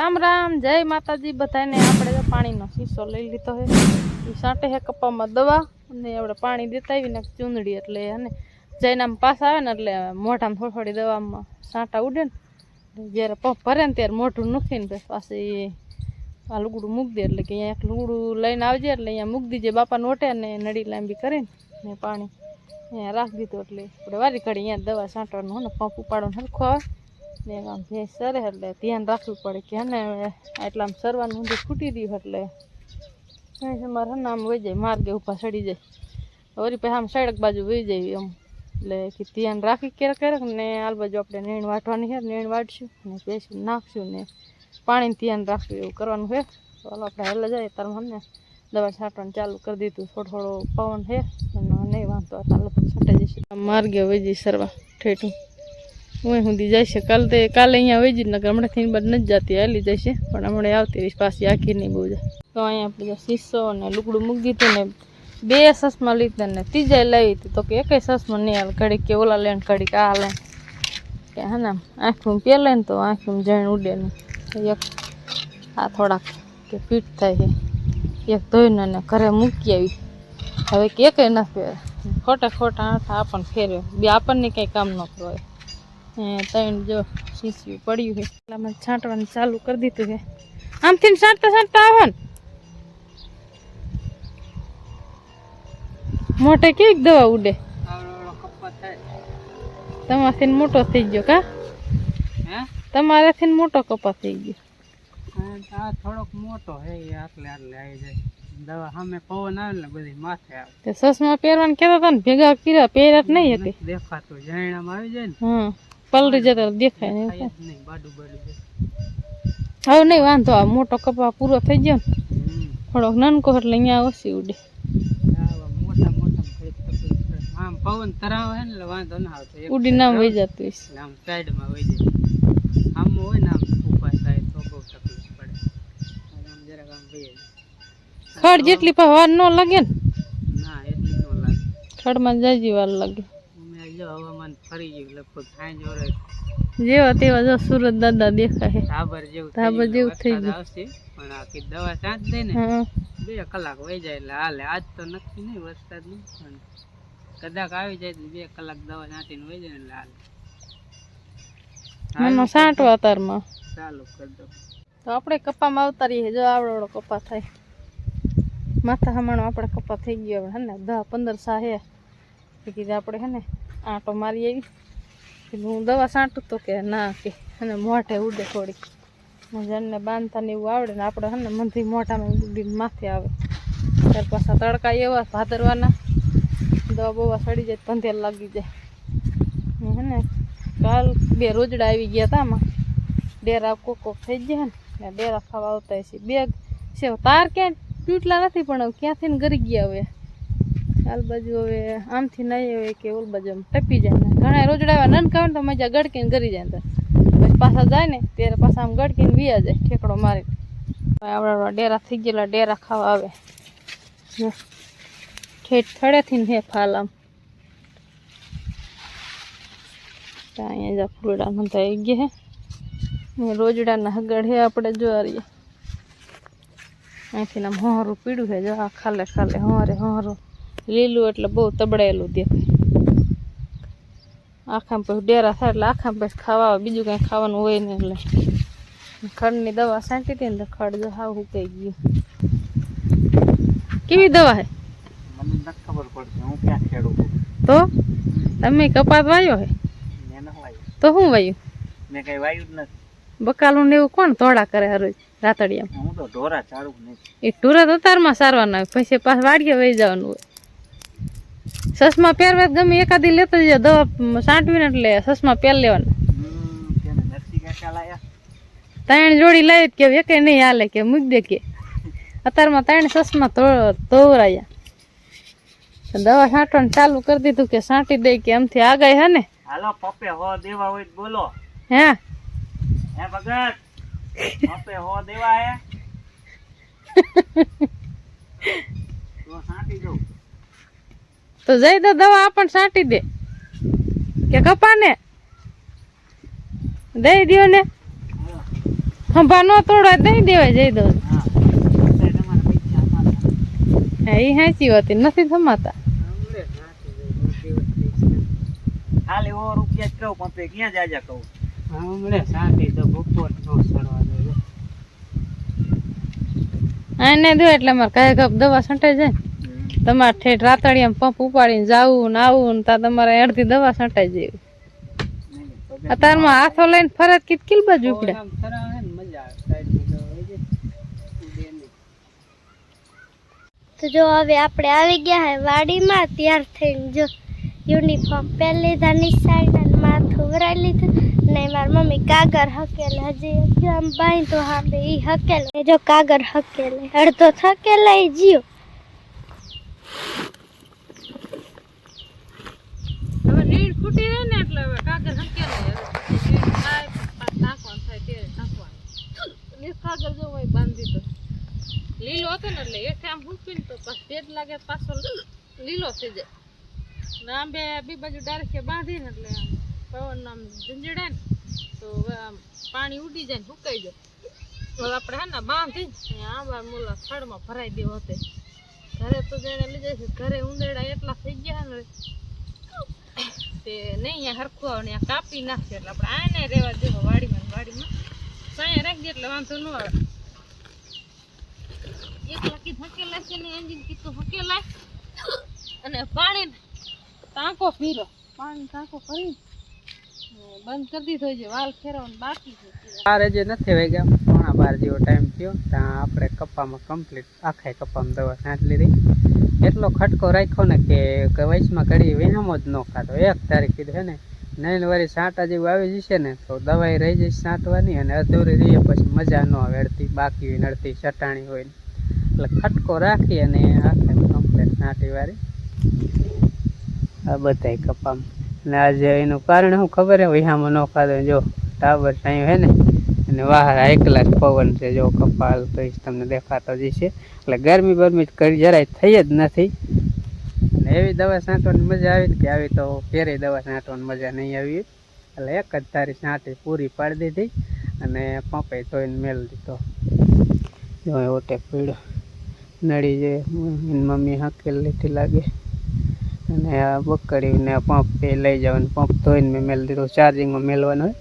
राम राम जय माताजी बधाने આપણે તો પાણીનો શીશો લઈ લીધો છે ઈ સાટે હે કપામાં દવા અને આપણે પાણી દેતા આવીને ચૂંદડી એટલે હને જઈને આમ પાસ આવે ને એટલે મોઢામાં થોડી દવામાં સાટા ઉડે ને જ્યારે પંપ ભરે ને ત્યારે મોઢું નખીને બસ પાછી આ લુગડું મૂકી દે એટલે કે અહીંયા એક લુગડું લઈને આવજે એટલે અહીંયા મૂકી દીજે બાપાને ઓટે ને નડી લાંબી કરીને ને પાણી અહીંયા રાખી દીધું એટલે આપણે વારી ઘડી અહીંયા દવા છાંટવાનું હોય ને પંપ ઉપાડવાનું સરખો આવે ને આમ ભેંસ સરે એટલે ધ્યાન રાખવું પડે કે હને એટલા આમ સરવાનું ઊંધું ફૂટી રહ્યું એટલે અમારે હને આમ વહી જાય માર્ગે ઉપર ચડી જાય વળી પછી આમ સડક બાજુ વહી જાય એમ એટલે કે ધ્યાન રાખી ક્યારેક ને આલ બાજુ આપણે નીણ વાટવાની છે નીણ વાટશું અને પેસી નાખશું ને પાણીને ધ્યાન રાખવું એવું કરવાનું છે ચાલો આપણે હેલે જાય તાર મને દવા છાંટવાનું ચાલુ કરી દીધું થોડો પવન છે અને નહીં વાંધો ચાલો તો છાંટાઈ જશે માર્ગે વહી જઈ સરવા ઠેઠું હું સુધી જાય છે કાલે અહીંયા વહી જઈ નગર હમણાંથી બાદ નથી જતી હાલી જાય છે પણ હમણાં આવતી રહીશ પાછી આખી નહીં બહુ જાય તો અહીંયા આપણે શીશો અને લુગડું મૂકી દીધું ને બે સસમાં લીધા ને ત્રીજા લાવી હતી તો કે એકેય સસમાં નહીં હાલ ઘડીક કે ઓલા લેન ઘડીક આ લેન કે હા ને આંખું પહેલે ને તો આંખું જણ ઉડે ને એક આ થોડાક કે પીઠ થાય છે એક ધોઈને ને ઘરે મૂકી આવી હવે કે એકેય ના ફેરે ખોટા આઠ આપણને ફેરવે બે આપણને કંઈ કામ ન કરવાય ત્રણ જો શીશિયું પડ્યું છે એટલામાં છાંટવાનું ચાલુ કરી દીધું છે આમથી છાંટતા આવો ને મોટે કેવી દવા ઉડે તમારાથી મોટો થઈ ગયો કા તમારાથી મોટો કપા થઈ ગયો થોડોક મોટો હે આટલે આવી જાય દવા સામે પવન આવે ને બધી માથે આવે તે સસમાં પહેરવાનું કહેતા હતા ને ભેગા કર્યા પહેર્યા નહીં હતી દેખાતું જાયણામાં આવી જાય ને હા પલરી જતા દેખાય નહીં બાડું હવે નહીં વાંધો આ મોટો કપા પૂરો થઈ ગયો ને થોડોક નાનકો એટલે અહીંયા ઓછી ઉડે આમ પવન તરાવ હે ને વાંધો ના આવતો ઉડી નામ વહી જતું હશે આમ સાઈડમાં વહી જાય આમ હોય ને આમ ઉભા થાય તો બહુ તકલીફ પડે આમ જરાક આમ વહી જાય ખડ જેટલી પણ વાર ન લાગે ને ના એટલી ન લાગે ખડમાં જાજી વાર લાગે અમે જો હવામાન ફરી ગયું લગભગ સાંજ ઓરે જેવા તેવા જો સુરત દાદા દેખાય ધાબર જેવું થઈ ગયું આવશે પણ આખી દવા છાંટ દે ને 2 કલાક વહી જાય એટલે હાલે આજ તો નક્કી નહીં વરસાદ નહીં પણ કદાચ આવી જાય તો 2 કલાક દવા છાંટીને વહી જાય એટલે હાલે છાંટવા તારમાં ચાલુ કરી દો તો આપણે કપામાં આવતા રહીએ જો આવડો કપા થાય માથા હમણાં આપણે કપા થઈ ગયો હે ને 10-15 સા હે કીધું આપણે હે ને આંટો મારી આવી કીધું હું દવા છાંટું તો કે ના કે અને મોઢે ઉડે થોડીક જણને બાંધતા ને એવું આવડે ને આપણે હે ને મંથી મોઢામાં ઉડીને માથે આવે ત્યાર પાછા તડકા એવા ભાદરવાના દવા બવા સડી જાય ધંધેલ લાગી જાય હે ને કાલ 2 રોજડા આવી ગયા હતા આમાં ડેરા કોક થઈ ગયા ને ડેરા ખાવા આવતા છે બે છે તાર ક્યાં તૂટલા નથી પણ ક્યાંથી ને ગરી ગયા હવે હાલ બાજુ હવે આમથી નહીં આવે કે ઓલ બાજુ આમ ટપી જાય ને ઘણા રોજડા નન ખાવે ને તો મજા ગડકીને ગરી જાય પછી પાછા જાય ને ત્યારે પાછા આમ ગડકીને વિયા જાય ઠેકડો મારી આવડા ડેરા થઈ ગયેલા ડેરા ખાવા આવે ઠેઠ થડેથી ને હે ફાલ આમ અહીંયા જા ફૂલડા નતા આવી ગયા હે રોજડાના હગડ હે આપણે જોવા અહીંથી આમ હોરું પીડું છે જો આ ખાલે હોરું લીલું એટલે બહુ તબડાયેલું દેખાય આખામાં પછી ડેરા થાય એટલે આખામાં પછી ખાવા આવે બીજું કાંઈ ખાવાનું હોય ને એટલે ખડની દવા છાંટી હતી ને તો ખડ જો હાવ હુકાઈ ગયું કેવી દવા હે મને નથી ખબર પડતી હું ક્યાં ખેડું તો તમે કપાસ વાયો હે મેં ન વાયું તો શું વાયું મેં કઈ વાયું જ નથી બકાલું ને એવું કોણ તોડા કરે હરોજ રાતડિયામાં હું તો ઢોરા ચારું નહીં એ ટુરા તો તારમાં સારવાના હોય પછી પાછ વાડીએ વહી જવાનું હોય સસમાં પહેરવે ગમે એકાદી લેતો જજો દવા છાંટવીને એટલે સસમાં પહેર લેવાના 3 જોડી લાવી કે એકે નહીં હાલે કે મૂકી દે કે અત્યારમાં 3 સસમાં ધોવરાયા દવા છાંટવાનું ચાલુ કરી દીધું કે છાંટી દે કે આમથી આગાય હે ને હાલો પપ્પે હો દેવા હોય બોલો હે ભગત પપ્પે હો દેવા હે તો છાંટી દઉં તો જઈ દો દવા આપણને છાંટી દે કે કપાને દઈ દો ને ખંભા નો તોડવા દઈ દેવાય જઈ દો. હા એ સાચી વાત નથી થમાતા. ખાલી ઓ રૂપિયા જ કહું પંપે ક્યાં જાજા કહું. હમણે શાંતિ તો બપોર નો સડવા દે. આને દો એટલે અમારે કાંઈ કપ દવા છંટાઈ જાય. તમારે ઠેઠ રાતડિયામાં પંપ ઉપાડીને જાવું ને આવું ને ત્યાં તમારે અડધી દવા છંટાઈ જાય. અત્યારમાં હાથો લઈને ફરજ કિલ બાજુ ઉપડે. તો જો હવે આપણે આવી ગયા હે વાડીમાં. તૈયાર થઈને જો યુનિફોર્મ પહેરી લીધા, નિશાળ માથું વરાઈ લીધું ને મારી મમ્મી કાગર હકેલે. હજી આમ બાઈ તો હા બે ઈ હકેલે. જો કાગર હકેલે અડધો થકેલે જીઓ. હવે નીડ ફૂટી રહે ને એટલે હવે કાગર હકેલે. હવે નાખવાનું થાય ત્યારે નાખવાનું. કાગર જો હોય બાંધી તો લીલો હતો ને એટલે એઠે આમ મૂકીને તો પાછું ભેજ લાગે પાછો લીલો થઈ જાય. ને આમ બી બાજુ ડાળખે બાંધીને એટલે આમ પવન આમ ઝંઝડાય ને તો આમ પાણી ઉડી જાય ને સુકાઈ જાય. હવે આપણે હે ને બાંધી આંબા મૂલા થડમાં ભરાઈ દેવો હતો. ઘરે તો જેને લીધે છે ઘરે ઉંદેડા એટલા થઈ ગયા ને તે નહીં અહીંયા હરખું આવે ને કાપી નાખશે એટલે આપણે આને રહેવા દેવો વાડીમાં સાંય રાખી દે એટલે વાંધો ન આવે. એક લકી હકેલાય છે ને એન્જિન કીધું હકેલાય અને પાણી ટાંકો ફીરો પાણી ટાંકો કરી બંધ કરી દીધો છે. વાલ ફેરવાનું બાકી છે. 12 જે નથી વાગ્યા 12:15 જેવો ટાઈમ થયો ત્યાં આપણે કપામાં કમ્પ્લીટ આખા કપામાં દવા છાંટી લીધી. એટલો ખટકો રાખ્યો ને કે વૈશમાં ઘડી વિહામો જ ન ખાતો. 1 તારીખ કીધું હે ને નહીં વારી છાંટા જેવું આવી જશે ને તો દવાઈ રહી જઈશ છાંટવાની અને અધૂરી રહીએ પછી મજા ન આવે. અડધી બાકી હોય ને અડધી ચટાણી હોય ને એટલે ખટકો રાખી અને આખે કમ્પ્લીટ છાંટી વાળી આ બધાય કપામાં. અને આજે એનું કારણ શું ખબર હે વિહામો ન ખાધો. જો ટાવર સાંયો હે ને અને બહાર એકલા જ પવન છે. જો કપાલ તો તમને દેખાતો જ છે. એટલે ગરમી બરમી કરી જરાય થઈ જ નથી. અને એવી દવા છાંટવાની મજા આવી ને કે આવી તો ફેરી દવા છાંટવાની મજા નહીં આવી. એટલે એક જ તારી છાંટી પૂરી પાડી દીધી અને પંપે ધોઈને મેળ દીધો. જો ઓટે પીડ્યો નળી જે મમ્મી હકેલ લીધી લાગે. અને આ બકડીને પંપ લઈ જવાનું. પંપ ધોઈને મેં મેળ દીધો. ચાર્જિંગમાં મેળવાનું હોય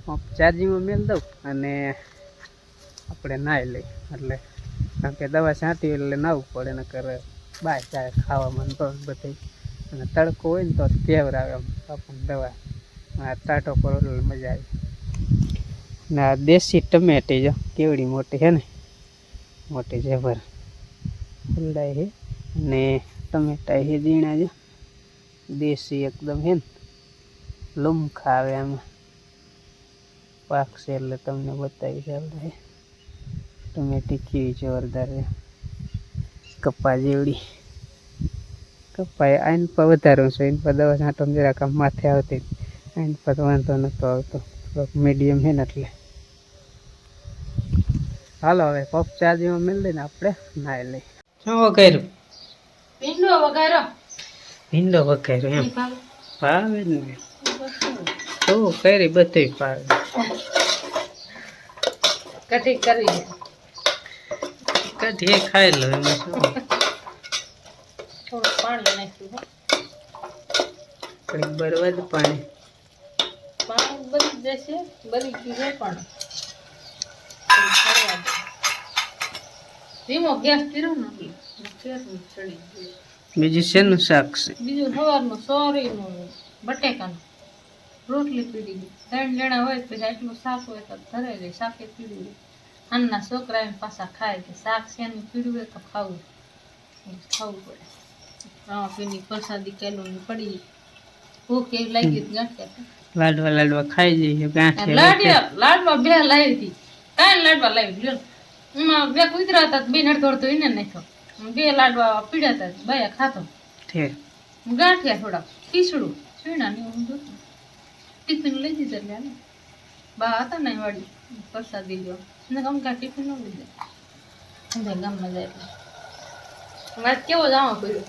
પંપ ચાર્જિંગમાં મેળ દઉં અને આપણે નાહી લઈ. એટલે કારણ કે દવા છાંટી એટલે નાહવું પડે ને કરે બાય ચાય ખાવામાં બધી. અને તડકો હોય ને તો કેવરાવે આમ આપણને દવા ટાટો કરો એટલે મજા આવી. ને આ દેશી ટમેટી જો કેવડી મોટી છે ને મોટી જેવર ફૂલડાઈ છે. અને ટમેટા છે ઝીણા છે દેશી એકદમ છે ને લુમખા આવે આમાં પાકશે એટલે તમને બતાવી છે. ટમેટી કેવી જોરદાર છે કપા જેવડી. કપા આઈન પર વધારું છું. એન પર દવા છાંટો જરાક આમ માથે આવતી. આઈન પર વાંધો નહોતો આવતો. મીડિયમ છે ને એટલે હાલો હવે પપ ચાર્જિંગમાં મેળ દઈને આપણે નાહી લઈ. શું વગાડ્યું? ભીંડો વગાડ્યો. ભીંડો વગાડ્યો એમ ભાવે ને તો કરી બધું ભાવે. કઢી કરી કઢી ખાઈ લો એમાં શું. થોડું પાણી નાખ્યું. કડીક બરવાદ પાણી બરી જશે. બરી ગયું પણ ધીમો ગેસ કર્યો ને ચડી ગયું. બીજું શેનું શાક છે? બીજું સવારનું સોરીનું બટેકાનું રોટલી પીડી ગઈ. 3 જણા હોય પછી આટલું શાક હોય તો ધરે જાય. શાકે પીડ્યું હોય. આના છોકરા એમ પાછા ખાય કે શાક શેનું પીડ્યું હોય તો ખાવું પડે. રામાપીની પ્રસાદી કેલોની પડી ભૂખ એવી લાગી ગાંઠિયા લાડવા ખાઈ જઈએ. લાડવા 2 લાવી હતી. 3 લાડવા લાવી લ્યો. એમાં 2 કુતરા હતા. 2 નડધોડતો એને નાખ્યો. 2 લાડવા પીડ્યા હતા. 2 ખાતો ગાંઠિયા થોડા ખીચડું છીણા ને એવું જોતું. ટિફિન લઈ દીધા એટલે ને બા હતા ને વાડી પ્રસાદી લ્યો ને ગમ કા ટિફિન ન લીધા. ગામમાં જાય એટલે વાત કેવો જાવો પડ્યો.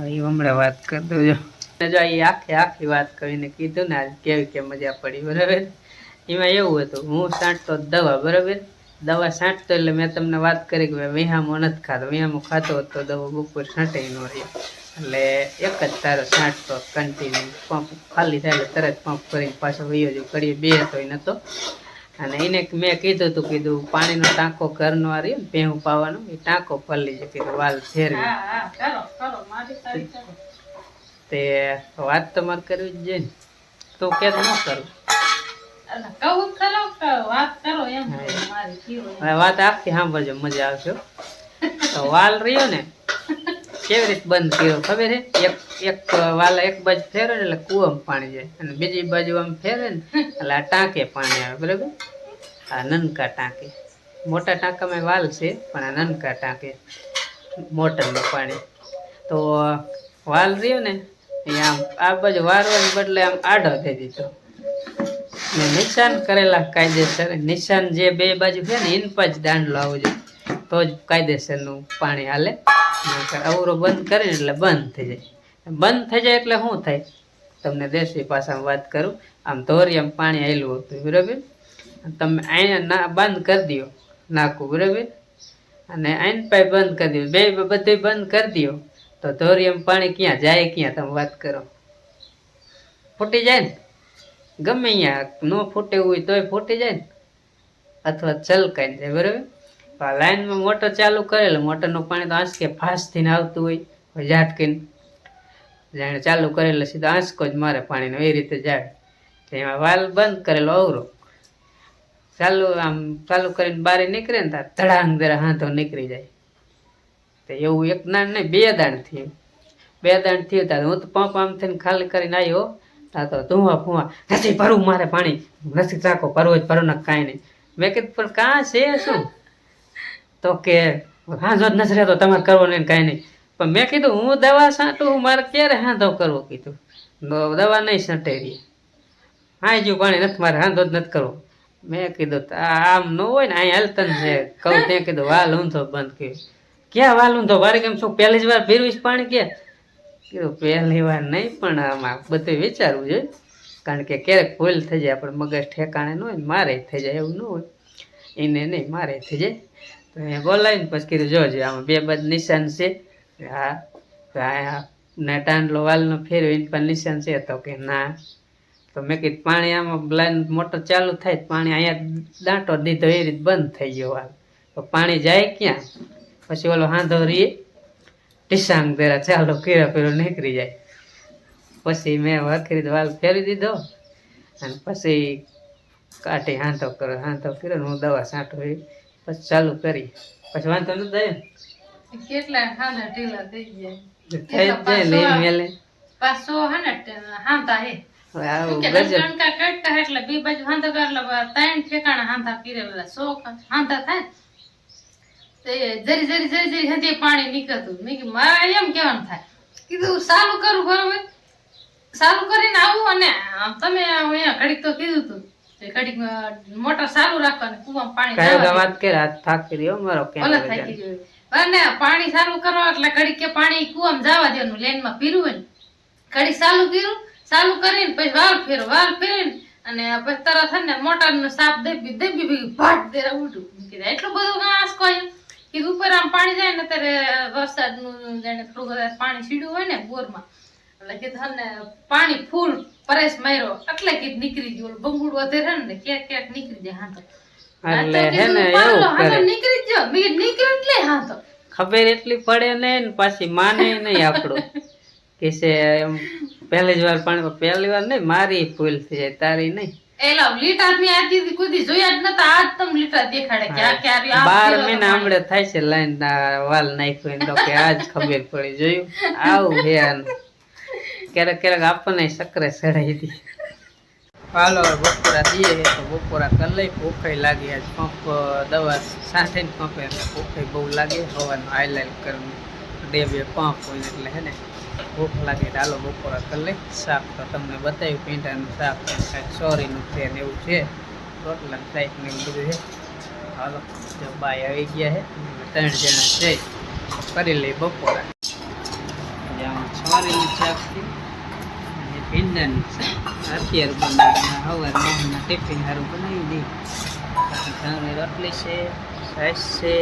હમણાં વાત કરી દો. જો એ આખી વાત કરીને કીધું ને આજ કેવી કે મજા પડી બરાબર. એમાં એવું હતું હું છાંટતો દવા બરાબર. દવા છાંટતો એટલે મેં તમને વાત કરી કે વિહામો નથી ખાતો. વિહામો ખાતો હોત તો દવા બપોર છાંટે ન રહી. એટલે એક જ તારો છાંટતો કન્ટિન્યુ. પંપ ખાલી થાય એટલે તરત પંપ કરીને પાછો વયો જો કરીએ બે તો નતો. અને એને મેં કીધું પાણીનો ટાંકો ઘરનો આ રહ્યો ને ભેહું પાવાનો એ ટાંકો ફરી છે કીધું વાલ ફેરવી. તે વાત તમારે કરવી જ જોઈએ ને તો કે ન કરું. વાત આખી સાંભળજો મજા આવશે. તો વાલ રહ્યો ને કેવી રીતે બંધ કર્યો ખબર છે? એક વાલ એક બાજુ ફેરે ને એટલે કૂવામાં પાણી જાય અને બીજી બાજુ આમ ફેરે ને એટલે આ ટાંકે પાણી આવે બરાબર. આ નનકા ટાંકે મોટા ટાંકામાં વાલ છે પણ આ નનકા ટાંકે મોટરનું પાણી. તો વાલ રહ્યો ને આમ આ બાજુ વારવાની બદલે આમ આડો થઈ દીધો ને નિશાન કરેલા કાયદેસર. નિશાન જે બે બાજુ છે ને એન પર જ દાંડલો આવવો જોઈએ તો જ કાયદેસરનું પાણી હાલે. અવરો બંધ કરીને એટલે બંધ થઈ જાય. બંધ થઈ જાય એટલે શું થાય તમને દેશી ભાષામાં વાત કરું. આમ ધોરિયામાં પાણી આવેલું હતું બરાબર. તમે અહીંયા બંધ કરી દો નાખું બરાબર અને આઈન પાઇપ બંધ કરી દો બે બધું બંધ કરી દો તો ધોરિયામાં પાણી ક્યાં જાય ક્યાં તમે વાત કરો? ફૂટી જાય ને. ગમે અહીંયા ન ફૂટે હોય તોય ફૂટી જાય ને અથવા છલકાઈ જાય બરાબર. લાઈનમાં મોટર ચાલુ કરેલું મોટરનું પાણી તો આંચકે ફાસ્ટ થઈને આવતું હોય ઝાટકીને જાણે ચાલુ કરેલું સીધો આંચકો જ મારે પાણીનો એ રીતે જાય. એમાં વાલ બંધ કરેલો અવરો ચાલુ કરીને બારી નીકળે ને ત્યારે ધડાંગ જરા હાથો નીકળી જાય. તો એવું એક દાણ નહીં બે દાણ થયું. ત્યારે હું તો પંપ આમ થઈને ખાલી કરીને આવ્યો ત્યાં તો ધુવા ફુવા નથી ભરવું મારે પાણી નથી ચાકો ભરવો જ ભરો ને કાંઈ નહીં. મેં કીધું પણ કાં છે શું? તો કે હાંધો જ નથી રહેતો તમારે કરવો નહીં કાંઈ નહીં. પણ મેં કીધું હું દવા છાંટું મારે ક્યારે હાંધો કરવો કીધું દવા નહીં છાંટે રહી. હા જો પાણી નથી મારે હાંધો જ નથી કરવો. મેં કીધું આમ ન હોય ને અહીંયા હાલતન છે કહું ત્યાં કીધું વાલ ઊંધો બંધ કર્યો. ક્યાં વાલ ઊંધો વારે કેમ શું પહેલી જ વાર ફેરવીશ પાણી ક્યાં? કીધું પહેલી વાર નહીં પણ આમાં બધું વિચારવું જોઈએ કારણ કે ક્યારેક ભૂલ થઈ જાય આપણે મગજ ઠેકાણે ન હોય ને મારે થઈ જાય એવું ન હોય એને નહીં મારે થઈ જાય. તો એ બોલાવીને પછી કીધું જોજો આમાં બે બાજુ નિશાન છે. હા ને ટાંડલો વાલનો ફેરવીને પણ નિશાન છે તો કે ના. તો મેં કીધું પાણી આમાં લાઈન મોટર ચાલુ થાય પાણી અહીંયા દાંટો દીધો એ રીતે બંધ થઈ ગયો વાલ. તો પાણી જાય ક્યાં? પછી ઓલો હાંધો રીએ ટીસાંગ દેરા ચાલો કર્યા પેલો નીકળી જાય. પછી મેં વખરી વાલ ફેરવી દીધો અને પછી કાઢી હાંધો કર્યો હું દવા છાંટો પછી ચાલુ કરી પછી વાંધો નથી આવ્યો. કેટલા હાંધા ઢીલા થઈ જાય થઈ જાય લઈને મેલે પાછો હે ને હાંધા હે આવું કે ગજબ. કણકા કટકા એટલે બે બાજુ હાંધા કરલા ત્રણ ઠેકાણા હાંધા પીરેલા 100 હાંધા થાય તે જરી હજી પાણી નીકળતું. મેં કીધું મારે એમ કેવાનું થાય કીધું સારું કરું બરોબર સારું કરીને આવું અને તમે અહીંયા ઘડીક તો કીધું તું ઘડીક મોટર ચાલુ રાખવાની કુવામાં પાણી કાયદા વાત કરે હાથ થાકી રહ્યો મારો ભલે થાકી ગયો અને પાણી ચાલુ કરવા એટલે ઘડીક કે પાણી કુવામાં જવા દેવાનું લેનમાં પીરું હોય ને ઘડીક ચાલુ કર્યું ચાલુ કરીને પછી વાલ ફેરીને અને પછી તરત ને મોટર નો સાપ દબી ભાટ દેરા ઉઠું કીધું એટલું બધું આંસકો કીધું ઉપર આમ પાણી જાય ને ત્યારે વરસાદનું જાણે થોડું કદાચ પાણી સીડ્યું હોય ને બોરમાં એટલે કીધું ને પાણી ફૂલ પરેશ માર્યો એટલે કીધું નીકળી ગયું બંગુડ વધે ને ક્યાંક નીકળી જાય હાથો એટલે હે ને એવું કરે નીકળી ગયો નીકળી એટલે હાથો ખબર એટલી પડે નહીં ને પાછી માને નહીં આપણું કે છે એમ પહેલી જ વાર પાણી પહેલી વાર નહીં મારી ભૂલ થઈ જાય તારી નહીં. એલા લીટા ની આજી કોઈ જોયા જ નતા આજ તમ લીટા દેખાડે કે આ ક્યારે આ 12 મહિના હમણે થાય છે લાઈન વાલ નાખ્યો તો કે આજ ખબર પડી જોયું આવું હે આનું. ક્યારેક આપણને સકરે ચડાવી દી. હાલો બપોરા દઈએ તો બપોરા કરી લઈ. ભૂખાઈ લાગી આજ પંપ દવા સાઠીને પંપે એટલે ભૂખાઈ બહુ લાગે હવાનું હાઈલાઈટ કરીને બે પંપ હોય એટલે હે ને ભૂખ લાગે હાલો બપોરા કરી લઈ. શાક તો તમને બતાવ્યું પીંડાનું શાક કાંઈક સોરીનું છે ને એવું છે રોટલા શાક ને એવું બધું છે. હાલો જો બાય આવી ગયા છે 3 જણા જઈ કરી લઈ બપોરા. સોરીનું શાક છે ભીંડાની અત્યારે બનાવી હવાર મોહનના ટિફિન સારું બનાવી દી ઘણી રોટલી છે સાઈસ છે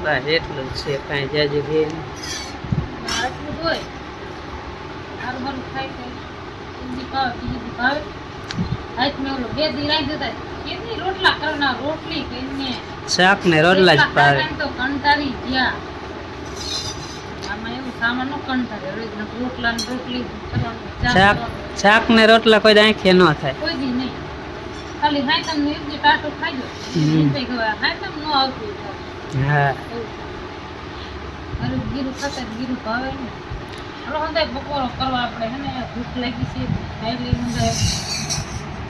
બસ એટલું જ છે કાંઈ જાજુ છે નહીં. આટલું જ હોય સારું બરું ખાય તો ઊંધી ભાવે બીજી ભાવે હાથ મેં ઓલો બે દી રાઈ દેતા કેની રોટલા કરના રોટલી કરીને શાક ને રોટલા જ ભાવે. તો કંટાળી ગયા આમાં એવું સામાન નો કંટાળે રોજ રોટલા ને રોટલી કરવાનું શાક શાક ને રોટલા કોઈ આંખે ન થાય. કોઈ દી નહીં ખાલી હાયતમ ને એક જે ટાટો ખાઈ ગયો હાયતમ નો આવતું હા મારું ગીરું ખાતા ગીરું ભાવે ને હલો હંધાય બપોરો કરવા આપણે હે ને ભૂખ લાગી છે ખાઈ લઈ હંધાય